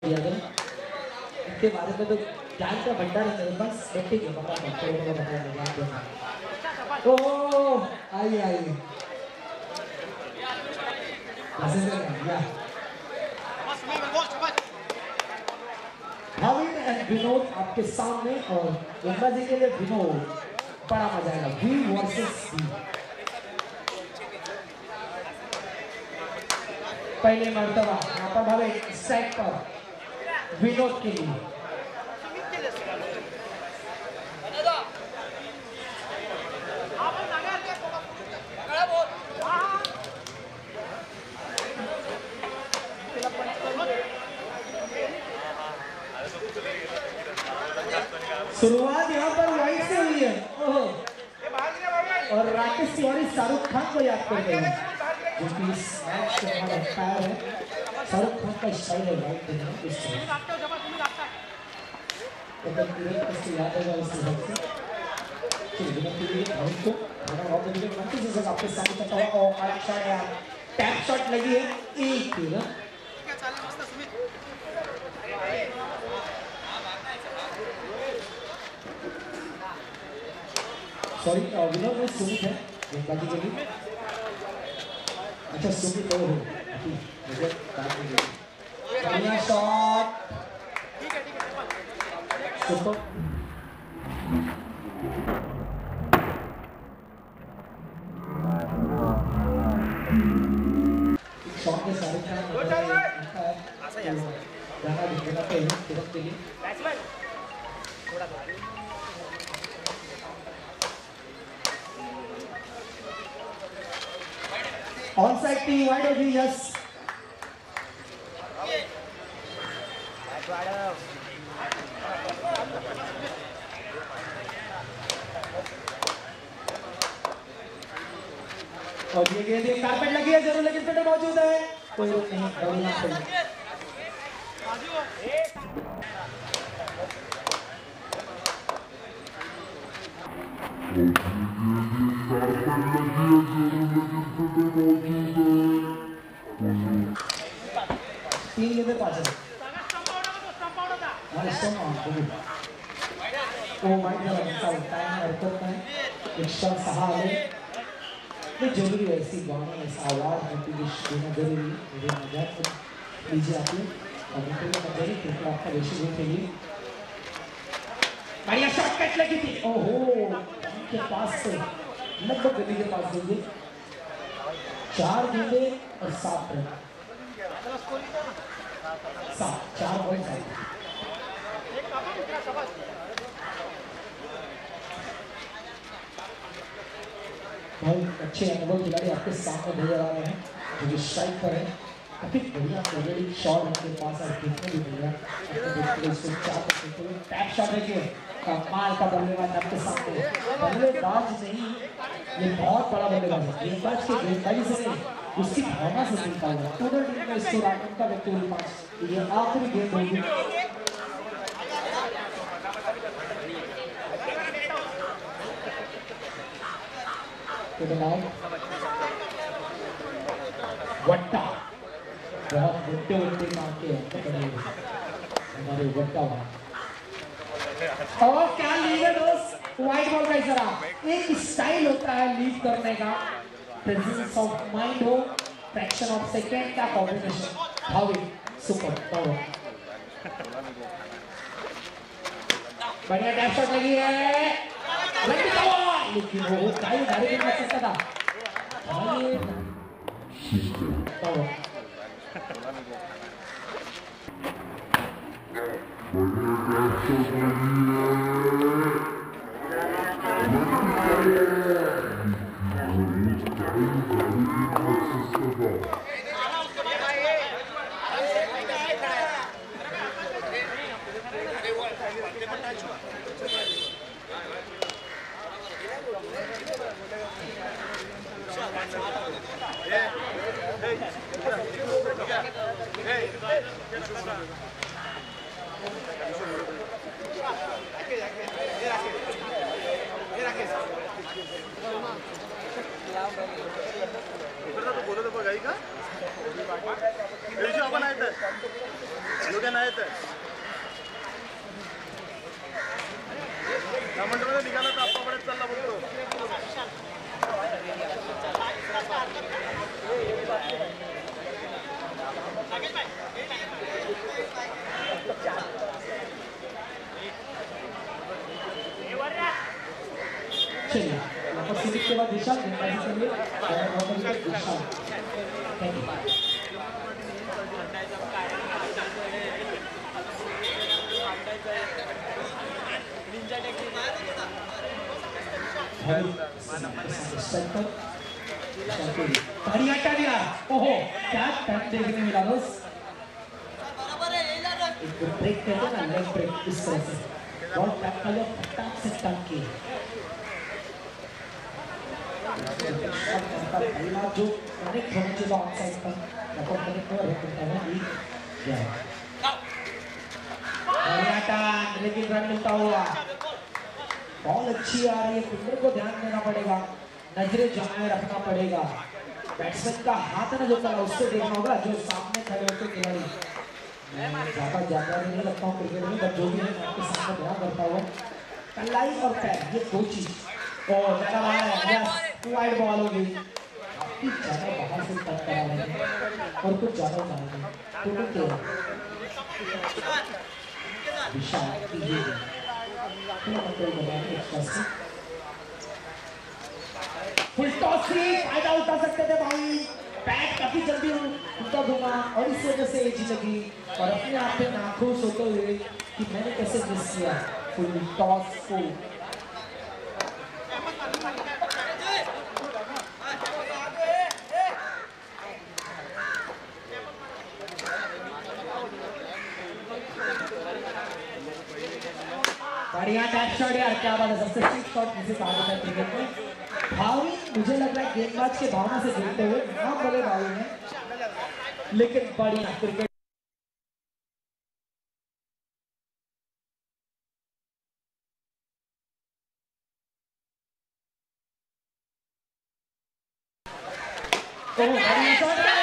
इनके बारे में तो ज्ञान का भंडार है मेरे पास। ठीक है ओ आई भाविन एंड विनोद आपके सामने और गेंदबाजी के लिए विनोद बड़ा मजा आएगा। V versus V. पहले मर्तबा यहाँ पर भावे स्ट्राइक पर विनोद के लिए शुरुआत यहाँ पर वाइड से हुई है और राकेश तिवारी शाहरुख खान को याद कर रहे हैं क्योंकि इस मैच के हमारा एम्पायर है शाहरुख खान का स्टाइल है वाइड देना इस तरह याद होगा इस तरह से। चलिए विनोद के लिए भाई को हमारा बहुत बढ़िया मंत्री से जगह आपके सामने चलता हुआ और अच्छा यार टैप शॉट लगी है एक ना सॉरी विनोद में सुमित है गेंदबाजी के लिए। अच्छा सुमित तो हो मुझे बढ़िया शॉट सुपर शॉट के सारे गाना दिखेगा तो तुरंत के लिए ऑनसाइड टीम वाइड होगी यस और ये गेंद कारपेट लगी है जरूर लेकिन फिल्डर मौजूद है कोई रुक नहीं दौड़ना पड़ेगा। तीन गेंदें पांच है ओ माय गॉड टाइम हरकत में एक शॉट सहा है ये जरूरी है ऐसी गाना ऐसा आवाज मोटिवेशन देना जरूरी मेरे मजाक लीजिए आप लोग और उनके लिए मजाक क्योंकि आपका रेशो के लिए बढ़िया शॉट कट लगी थी ओहो के पास से लगभग गली के पास देंगे 4 गेंदे और 7 रन 4 पॉइंट बहुत अच्छे अनुभव खिलाड़ी आपके सामने नजर आ रहे हैं जो स्ट्राइक पर है काफी बढ़िया ऑलरेडी शॉट उनके पास है देखने भी बढ़िया इसको 4 टैप शॉट देखिए कमाल का बल्लेबाज आपके सामने बल्लेबाज नहीं ये बहुत बड़ा बल्लेबाज है गेंदबाज के गेंदबाजी से नहीं उसकी भावना से खेलता हुआ पूरे टीम में इसको राउंड का व्यक्तिगत 5 ये आखिरी गेंद होगी तो बनाओ वट्टा बहुत मोटे मार के हमारे वट्टा और क्या लीड है दोस्त वाइड बॉल का इशारा एक स्टाइल होता है लीड करने का प्रेजेंस ऑफ माइंड हो फ्रैक्शन ऑफ सेकंड का कॉम्बिनेशन भावी सुपर पावर बढ़िया टैप शॉट लगी है लेकिन वो काई डायरेक्ट में सकता था पावर बोलत बघाई का आपण आहेत लोक नाहीत मंडळामध्ये निघाला तर आप्पापर्यंत चालला बोलतो चलिए उपस्थित के बाद विशाल गेंदबाजी के लिए विशाल बढ़िया दिया ओहो क्या टर्न देखने मिला दोस्त एक ब्रेक कहते हैं ना लेग ब्रेक इस तरह से बॉल टैप कर लो फटाक से टर्न किए पहला जो कनेक्ट होने चाहिए ऑनसाइड पर रकम कनेक्ट हो रहा है बढ़िया टर्न लेकिन रन मिलता हुआ बॉल अच्छी आ रही है फील्डर को ध्यान देना पड़ेगा नजरें जमाए रखना पड़ेगा बैट्समैन का हाथ ना जो कला उससे देखना होगा जो सामने खड़े होते खिलाड़ी ज्यादा जानकारी नहीं रखता हूँ क्रिकेट में बट जो भी है आपके सामने ध्यान करता हुआ कलाई और पैर ये दो चीज और ज्यादा बाहर है यस वाइड बॉल होगी ज्यादा बाहर से टच करा रहे हैं और कुछ ज्यादा मारेंगे दोनों के विशाल फुल टॉस से फायदा उठा सकते थे भाई बैट काफी जल्दी उल्टा दूंगा और इस वजह से एजी लगी और अपने आप पे नाखुश होते हुए कि मैंने कैसे मिस किया फुल टॉस को बढ़िया टैप शॉट यार क्या बात है सबसे स्वीट शॉट जिसे कहा जाता है क्रिकेट में भावी मुझे लग रहा है गेंदबाज के भावना से जुड़ते हुए नाम बोले भावी हैं लेकिन बढ़िया क्रिकेट बढ़िया शॉट है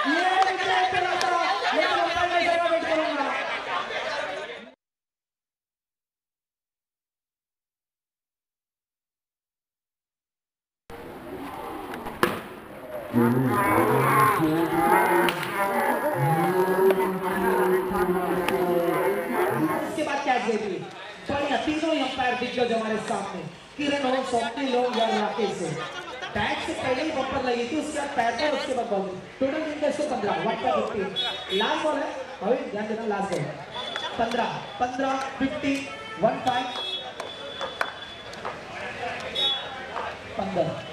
ये विकेट पे लगा लेकिन ऊपर नहीं जाएगा वेट करूंगा इसके बाद क्या जेबी बढ़िया तीनों अंपायर दिग्गज हमारे सामने किरण हो सौप्ती लोग या राकेश से बैट से पहले ही बम्पर लगी थी उसके बाद पैर पर उसके बाद बॉल टोटल इनका 115 150 लास्ट बॉल है भाई ध्यान देना लास्ट बॉल 15 50 15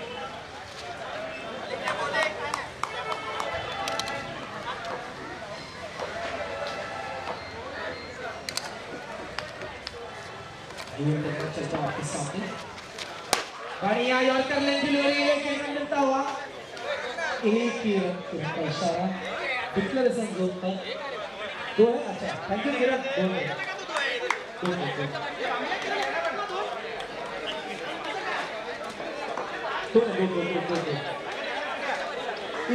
चलता आपके सामने बढ़िया यॉर्कर लेंथी ले रही है एक रन मिलता हुआ एक ही रन का इशारा डिक्लेरेशन जोन में दो है अच्छा थैंक यू किरण दो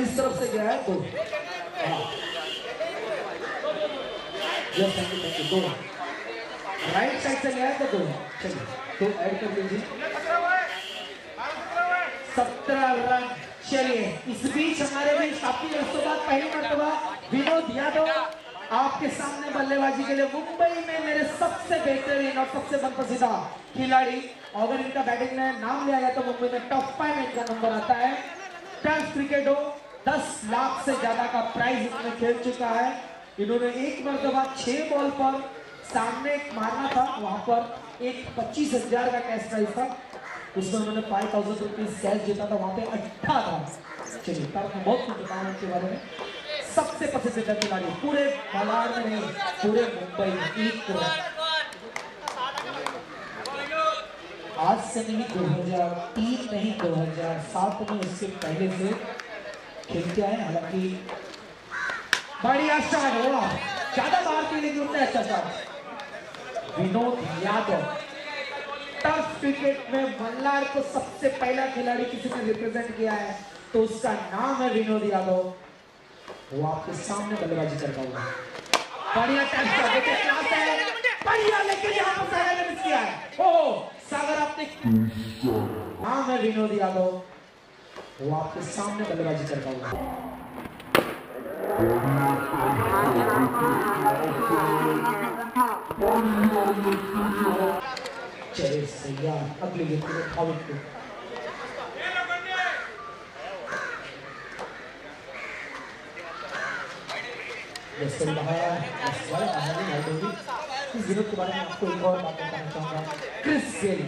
इस तरफ से गया है दो थैंक यू दो राइट साइड से गया तो दो चलिए तो ऐड कर लीजिए 17 रन चलिए इस बीच हमारे भी काफी वर्षों बाद पहली मर्तबा विनोद यादव आपके सामने बल्लेबाजी के लिए मुंबई में मेरे सबसे बेहतरीन और सबसे मनपसंदीदा खिलाड़ी अगर इनका बैटिंग में नाम लिया गया तो मुंबई में टॉप 5 में इनका नंबर आता है टेस्ट क्रिकेट हो 10 लाख से ज्यादा का प्राइज इन्होंने खेल चुका है इन्होंने एक मर्तबा 6 बॉल पर सामने मारना था वहां पर एक 25,000 का कैश प्राइज था उसमें उन्होंने 5,000 रुपीज कैश जीता था वहां पे 18 था चलिए तब मैं बहुत कुछ बताऊं उनके बारे में सबसे पसंदीदा खिलाड़ी पूरे मलाड में नहीं पूरे मुंबई में एक आज से नहीं 2003 नहीं 2007 में उससे पहले से खेलते आए हालांकि बढ़िया स्टार्ट हुआ ज्यादा बाहर के लिए उतने अच्छा shot Vinod Yadav tough cricket में मल्लाड को सबसे पहला खिलाड़ी किसी ने रिप्रेजेंट किया है तो उसका नाम है विनोद यादव। वो आपके सामने बल्लेबाजी करता हुआ बढ़िया टैप कर देते क्लास है बढ़िया, लेकिन यहाँ पर सागर ने मिस किया है। ओहो सागर आपने नाम है विनोद यादव। वो आपके सामने बल्लेबाजी करता हुआ चले सैया अगले व्यक्ति को फाउल को इस विनोद के बारे में आपको एक और बात बताना चाहूंगा। क्रिस गेल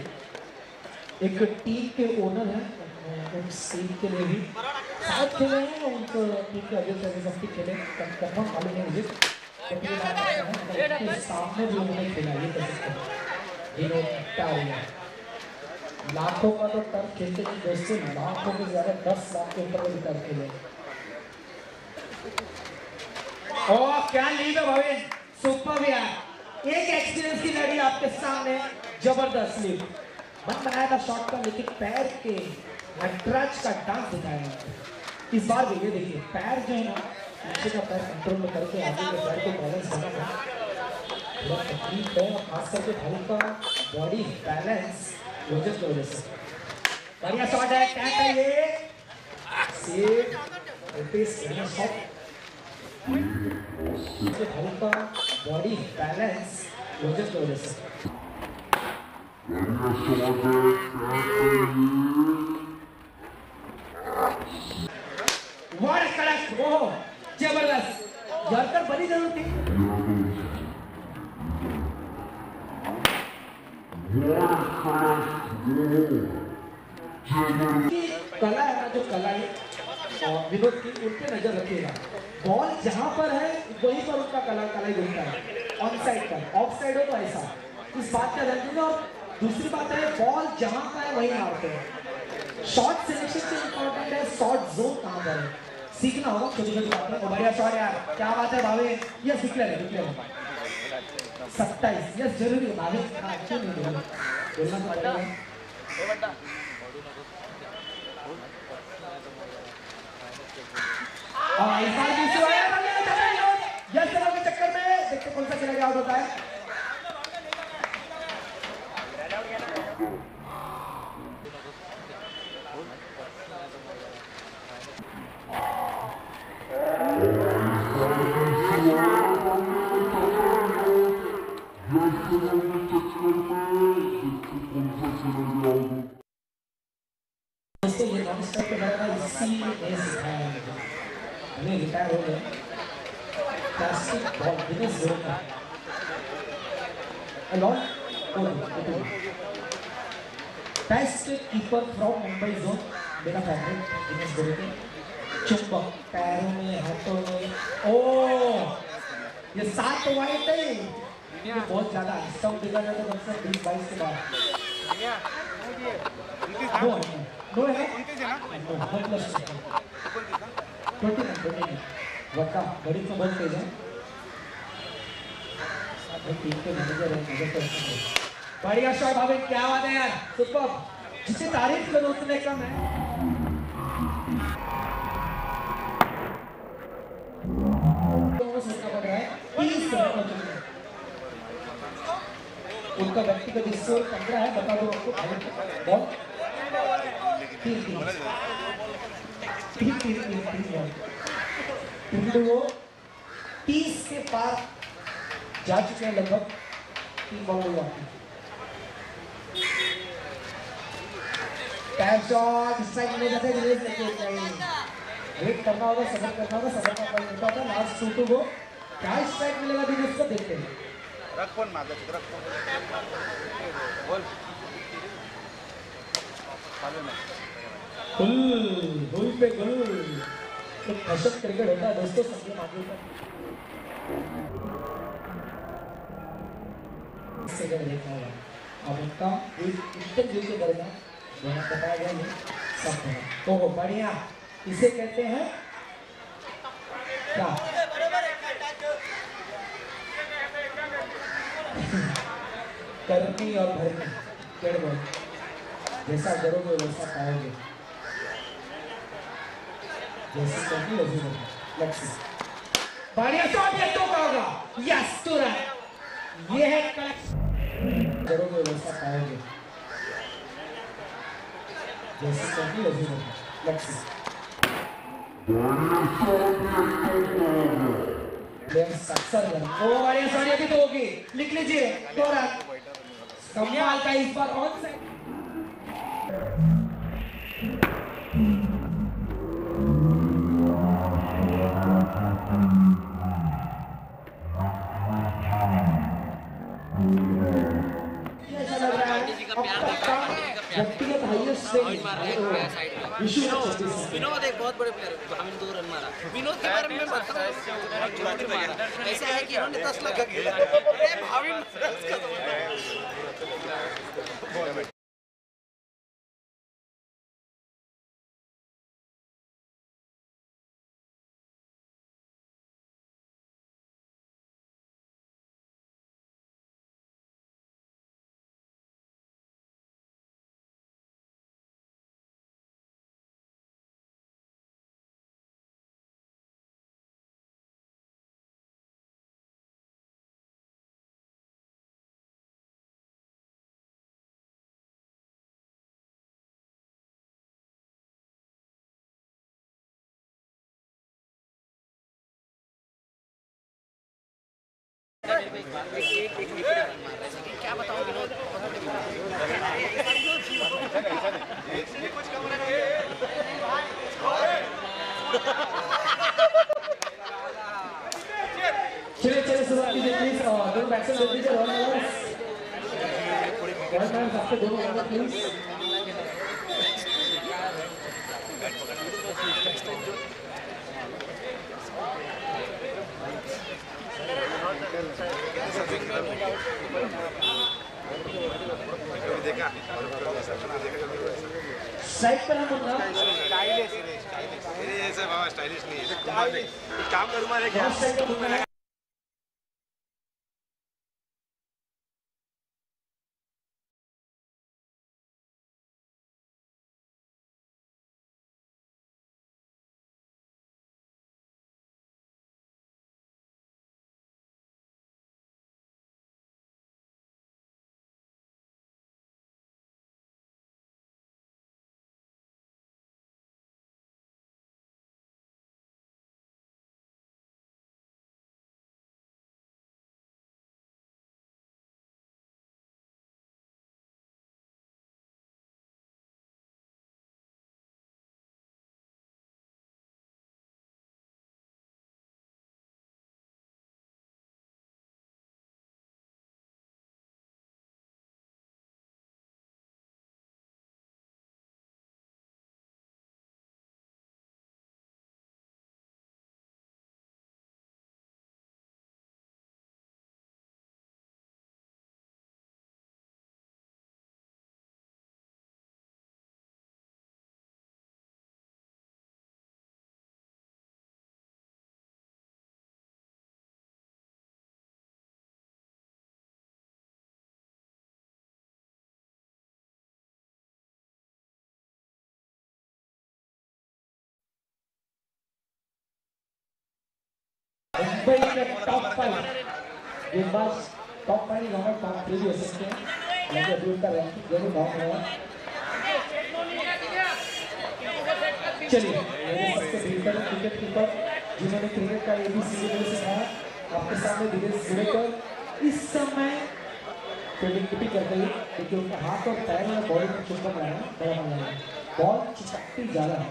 एक टीम के ओनर हैं, उस टीम के लिए भी साथ खेले हैं, उनको टीम के अगले सर्विस खेले कंफर्म मालूम है मुझे, सामने भी उन्होंने खेला। ये कह सकते हैं विनोद लाखों का तो टर्फ खेलते हैं दोस्तों, लाखों के ज्यादा 10 लाख के ऊपर भी टर्फ खेले। ओह क्या लीड है भाई, सुपर यार। एक एक्सपीरियंस की लड़ी आपके सामने, जबरदस्त लीड। मन बनाया था शॉट का, लेकिन पैर के नटराज का डांस दिखाया। इस बार भी ये देखिए पैर जो है ना, नीचे का पैर कंट्रोल में करके आगे के पैर को बैलेंस करना बहुत तकलीफ है, खास करके भाई का बॉडी बैलेंस वजन की वजह से। बढ़िया शॉट है, कैच है ये, सेव रिपीट बढ़िया शॉट। भाई का बॉडी बैलेंस वजन की वजह से। वाह कड़क, ओह जबरदस्त, यॉर्कर बड़ी जरूर थी। कला है ना, जो कला है विनोद की, उन पे नजर रखिएगा। बॉल जहां पर है वहीं पर उनका कला ही घूमता है। ऑन साइड पर, ऑफ साइड हो तो ऐसा, इस बात का ध्यान दीजिए। और दूसरी बात है बॉल जहां का है वहीं मारते हैं। शॉट सिलेक्शन से इंपॉर्टेंट है, शॉट जोन कहां पर है सीखना होगा, छोटी छोटी बातें। और बढ़िया शॉट यार, क्या बात है भावे, ये डिक्लेयर है 27 यस जरूरी है भावे, अच्छा नहीं बोलना तो पड़ेगा। इस बार दूसरा यस के चक्कर में देखते कौन सा खिलाड़ी आउट होता है। दोस्तों ये नॉन स्टॉप पे लगा CSI हमें रिटायर हो गए, प्लास्टिक बॉल दिनेश जोरका alone best keeper from Mumbai zone, मेरा फेवरेट दिनेश जोरका। चुंबक पैरों में हाथों में, ओह ये 7 वाइट है, ये बहुत ज्यादा स्टॉप देखा जाए तो 20-22 के बाद नो है वक्का बड़ी तो बहुत तेज है। टीम के मैनेजर है, बढ़िया शॉट भाभी, क्या बात है यार, सुपर। जिसे तारीफ करो उतने कम है। सोचना पड़ रहा है 30 रन उनका व्यक्तिगत स्कोर 15 है, बता दो आपको बॉल 3 वो 30 के पार जा चुके हैं लगभग। 3 बॉल हुआ, टैप शॉट स्ट्राइक में जाते हैं, वेट करना होगा, सबर करना होगा, सबर का पॉइंट होता है। लास्ट 2 को क्या स्ट्राइक मिलेगा दिनेश को, देखते हैं। रख फोन मार दे, रख फोन बोल गुल पे गुल, तो फैशन क्रिकेट होता है दोस्तों, समझे मांगे पर इससे जब देखना होगा। अब उनका इंटरव्यू के दौरान यहाँ बताया गया ये सब है। तो बढ़िया, इसे कहते हैं क्या करनी और भरनी, पेड़ बोल जैसा करोगे वैसा पाओगे। जैसे करनी वैसे करनी। Let's see. बढ़िया शॉट, ये तो होगा। यस तुरंत। ये है कलेक्ट। करोगे वैसा पाओगे। जैसे करनी वैसे करनी। Let's see. सक्सेस है। ओ बढ़िया शॉट, ये भी तो होगी। लिख लीजिए तुरंत। कमाल का इस बार ऑन साइड। व्यक्तिगत हाईएस्ट विनोद एक बहुत बड़े प्लेयर हमें 2 रन मारा। विनोद के बारे में मैं बताऊं, ऐसा है कि इन्होंने 10 लाख का खेला। भाविन क्या बताऊं विनोद। चलिए शुरुआत कीजिए प्लीज। दोनों बैट्समैन दे दीजिए वन आपके दोनों ओवर प्लीज। देखा स्ट्राइक पर हम बोलना स्टाइलिश ये ऐसे बाबा स्टाइलिश नहीं है। काम करूँगा लेकिन मुंबई के टॉप 5 ये बस टॉप 5 नंबर टॉप 3 भी हो सकते हैं। लेकिन अभी उनका रैंकिंग जरूर डाउन हुआ। चलिए मेरे सबसे बेहतर क्रिकेट कीपर जिन्होंने क्रिकेट का ABC सिखाया आपके सामने दिनेश गुड़ेकर इस समय फील्डिंग टिपिंग करते हैं क्योंकि उनका हाथ और पैर में बॉल में चुंबक है बड़ा बना है। बॉल चिपकती ज़्यादा है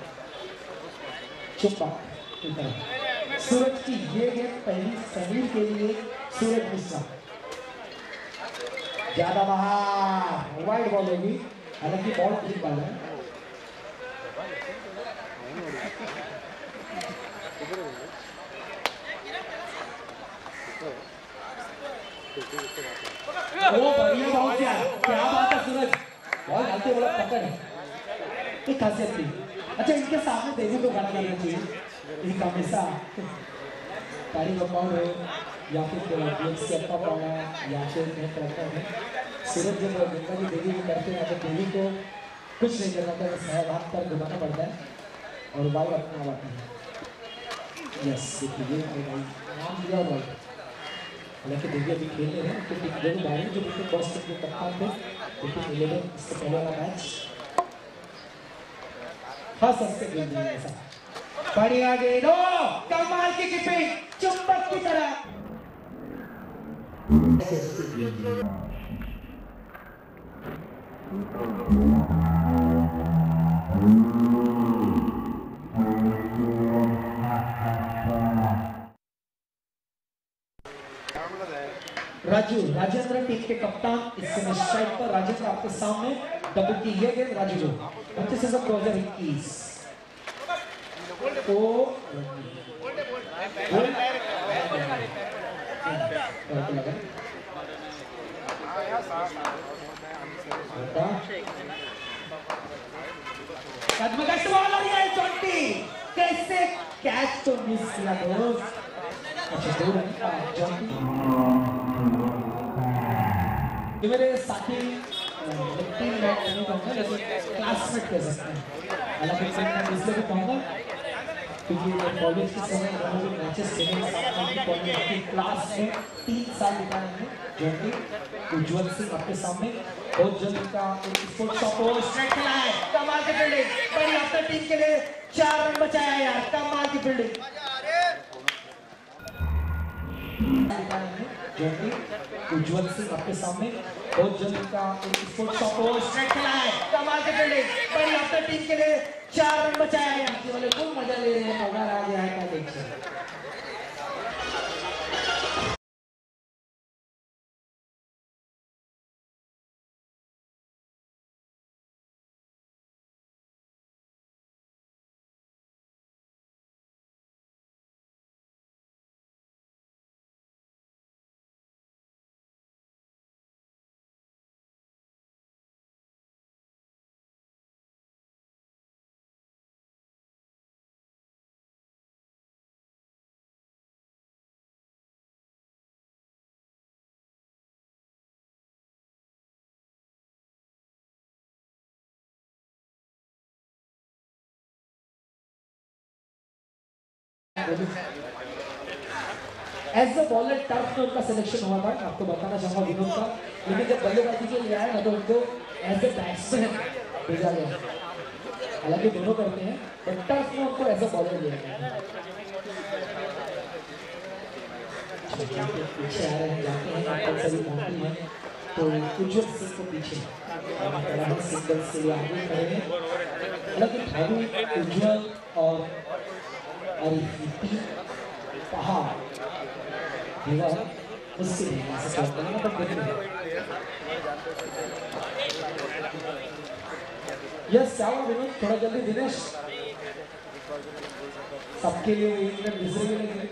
चुंबक की तरह। सूरज की ये गेंद पहली समीर के लिए सूरज मिश्रा ज्यादा बाहर वाइड बॉल होगी। हालांकि बॉल ठीक बॉल है। वो बढ़िया बॉल किया। क्या बात है सूरज बॉल डालते बोला पकड़ एक खासियत थी। अच्छा इनके सामने देवी को गाना करना चाहिए। इनका हमेशा तारीफ अकाउंट है या फिर स्टेप अप होना या फिर मैं करता हूँ सूरज जब गंगा जी देवी को करते हैं तो देवी को कुछ नहीं करना था सहभाग कर घुमाना पड़ता है। और वाइड अपना आता है। यस देखिए ये नाम दिया वाइड। हालांकि दिव्या भी खेल रहे हैं क्योंकि दोनों बारी जो बिल्कुल बॉस के कप्तान थे लेकिन 11 इससे पहले वाला मैच खास से खेल रहे हैं ऐसा। बढ़िया गेंद कमाल की कीपिंग चुंबक की तरह। राजेंद्र टीम के कप्तान इस समय स्ट्राइक पर। राजेंद्र आपके सामने डबल की ये गेंद राजू 25/2021 तो कदमकश बॉल और ये 20 कैसे कैच तो मिस किया दोस्त। अच्छा 2 रन का जॉन्टी ये मेरे साथी टीम मैच नहीं कहूँगा लेकिन क्लासमेट कह सकते हैं। हालांकि मैं इसलिए भी कहूँगा क्योंकि कॉलेज के समय उन्होंने भी मैचेस खेले कॉलेज की क्लास में 3 साल बिताए हैं। जो कि उज्जवल सिंह आपके सामने बहुत जल्द का स्पोर्ट्स शॉट स्ट्राइक खेला है। कमाल की फील्डिंग बड़ी अपनी टीम के लिए 4 रन बचाया यार। कमाल की फील्डिंग जो कि उज्जवल सिंह आपके सामने बहुत जल्द का स्पोर्ट्स शॉट स्ट्राइक खेला है। कमाल की फील्डिंग बड़ी अपनी टीम के लिए 4 रन बचाया यार। वाले खूब मजा ले रहे हैं। मजा आ गया है क्या देखिए। एज अ बॉलर टर्फ में उनका सिलेक्शन हुआ था आपको बताना चाहूंगा विनोद का। लेकिन जब बल्लेबाजी के लिए आया ना तो उनको एज अ बैट्समैन भेजा गया। हालांकि दोनों करते हैं बट टर्फ में उनको एज अ बॉलर लिया गया। पीछे आ रहे हैं जाते हैं कंपलसरी बाउंड्री है तो उज्जवल सिंह को पीछे सिंगल्स के लिए आगे खड़े हैं। हालांकि भाभी उज्जवल और पहाड़ मुश्किल यस क्या हुआ विनोद थोड़ा जल्दी दिनेश सबके लिए दूसरे के लिए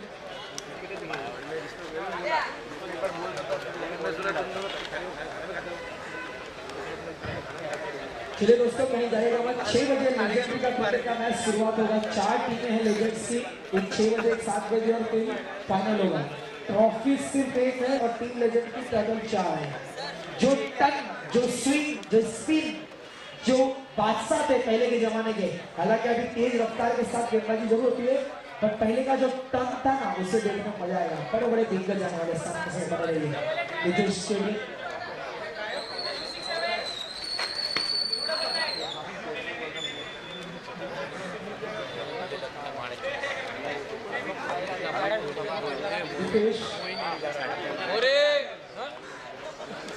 चलिए दोस्तों कहीं जाएगा मत। 6 बजे लेजेंडरी का क्रिकेट का मैच शुरुआत होगा। 4 टीमें हैं लेजेंड्स की। एक 6 बजे एक 7 बजे और कोई फाइनल होगा। ट्रॉफी सिर्फ एक है और टीम लेजेंड की टोटल 4 है। जो टन जो स्विंग जो स्पिन जो बादशाह थे पहले के जमाने के। हालांकि अभी तेज रफ्तार के साथ गेंदबाजी जरूर होती है बट पहले का जो टन था ना उससे देखने में मजा आएगा। बड़े बड़े दिग्गज आने वाले सामने से बना रही स्टेडियम।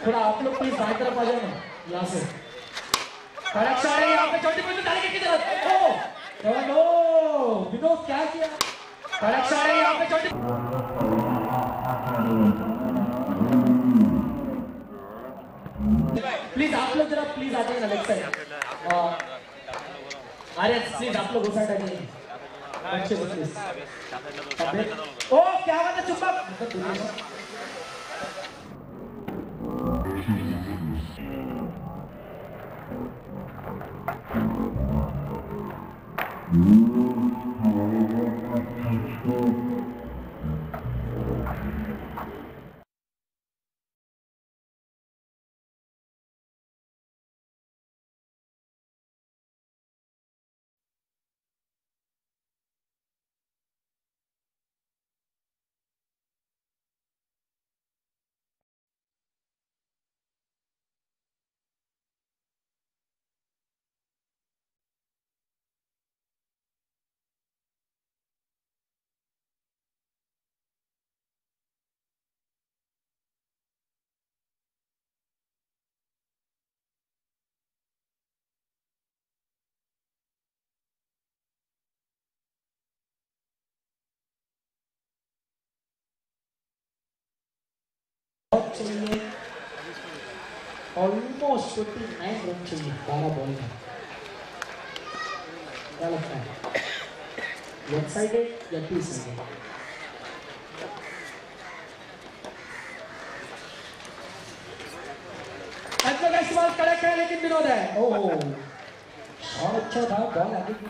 थोड़ा आप लोग प्लीज बाहर तरफ आ जाओ ना यहाँ से। कड़क शॉट है यहाँ पे छोटी पोजीशन डालेंगे की तरफ। ओ नो विनोद क्या किया। कड़क शॉट है यहाँ पे छोटी। प्लीज आप लोग जरा प्लीज आ जाइए ना लेफ्ट साइड। अरे प्लीज आप लोग उस साइड आ जाइए बच्चे प्लीज। ओ क्या बात है चुंबक। चाहिए, ऑलमोस्ट 29 रन चाहिए 12 बॉल में। क्या लगता है वन साइडेड या टू साइडेड? अच्छा का इस्तेमाल कड़क है लेकिन विनोद है। ओह शॉट अच्छा था, बॉल आगे की।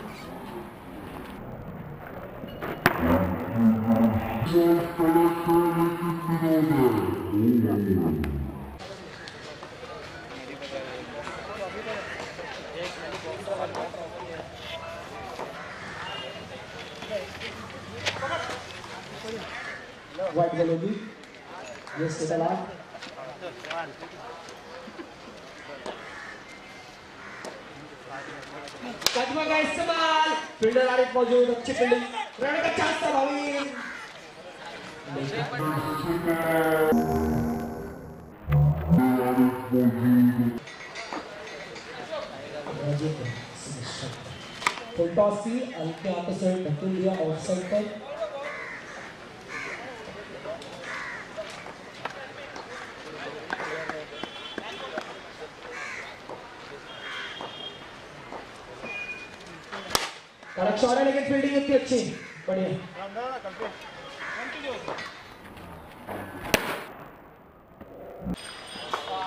वाइट बॉल होगी, ये सेटल आ। कदमा का इस्तेमाल, फील्डर आरिफ मौजूद, अच्छी फील्डिंग, रन का चांस था भावी। फुल टॉस की, हल्के हाथों से ढकेल दिया ऑफसाइड पर। कड़क शॉट है लेकिन फील्डिंग इतनी अच्छी, बढ़िया।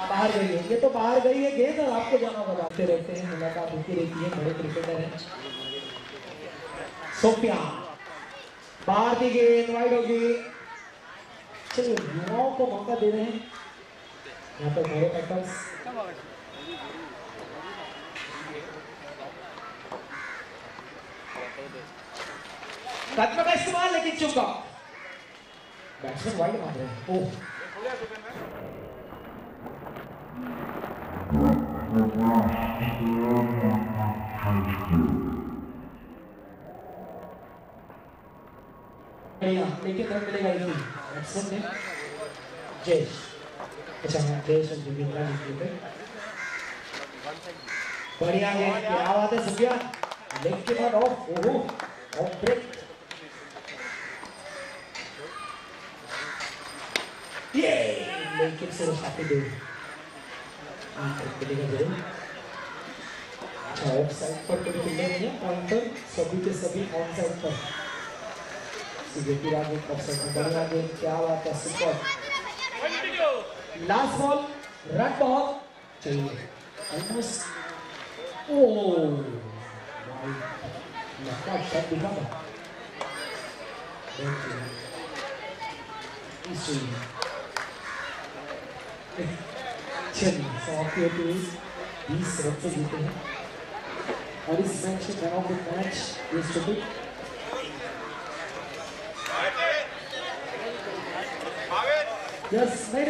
बाहर गई है, ये तो बाहर गई है गेंद, और आपको जाना बताते रहते हैं, मुलाकात होती रहती है, बड़े क्रिकेटर हैं। सोफिया बाहर की गेंद, वाइड होगी। चलिए युवाओं को मौका दे रहे हैं यहाँ पर बड़े बैटर्स। कदम का इस्तेमाल लेकिन चुका, बैट्समैन वाइड मार रहे हैं। ओह लेकिन रन मिलेगा इसी बैट्समैन ने जयेश। अच्छा हाँ जयेश और दिव्या लिखे बढ़िया गेंद, क्या बात है सुफिया, लेग के बाद ऑफ। ओहो ऑफ ब्रेक, ये लेकिन से उठाते दो मिलेगा जरूर। अच्छा ऑफ साइड पर कोई फील्डर नहीं है, पॉइंटर सभी के सभी ऑन साइड पर। सीधे आगे ऑफ साइड पर बढ़िया गेंद, क्या बात है, सुपर। लास्ट बॉल, रन बहुत चाहिए ऑलमोस्ट। ओह लगता शॉट दिखा था चलिए समाप्ति होती हुई 20 रन से जीते हैं, और इस मैच में man of the match is to be yes नहीं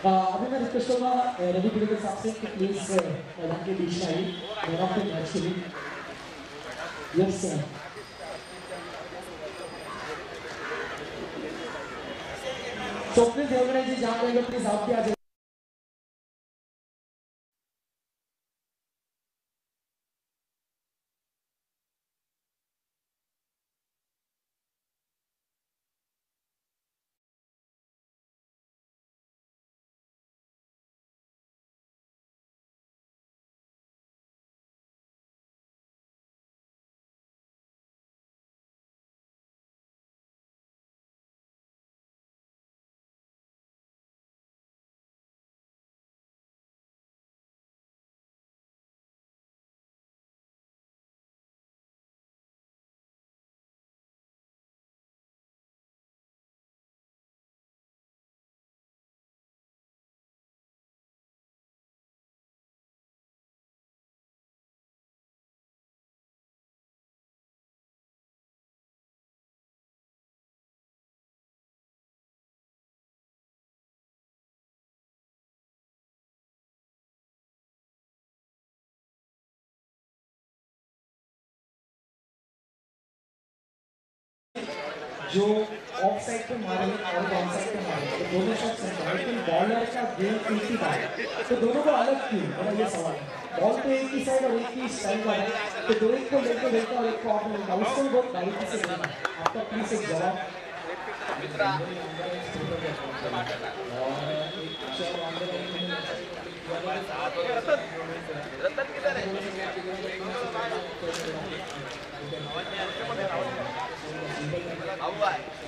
अभी मैं रिक्वेस्ट करूँगा रवि गिरी के साथ से कि प्लीज मैदान के बीच में आइए मैन ऑफ द मैच के लिए। यस सर तो प्लीज ऑर्गेनाइजर जहाँ रहेंगे प्लीज आप भी आ जाइए। जो ऑफ साइड पे मारे और डाउन साइड पे मारे तो दोनों शॉट्स हैं, लेकिन बॉलर का गेम एक ही था, तो दोनों को अलग क्यों, मेरा ये सवाल है। बॉल तो एक ही साइड और एक ही स्टाइल का है, तो दो एक को लेकर और एक को ऑफ लेगा, उसको बहुत बारीकी से देखना। आपका प्लीज एक जवाब। रतन किधर है? हुआ है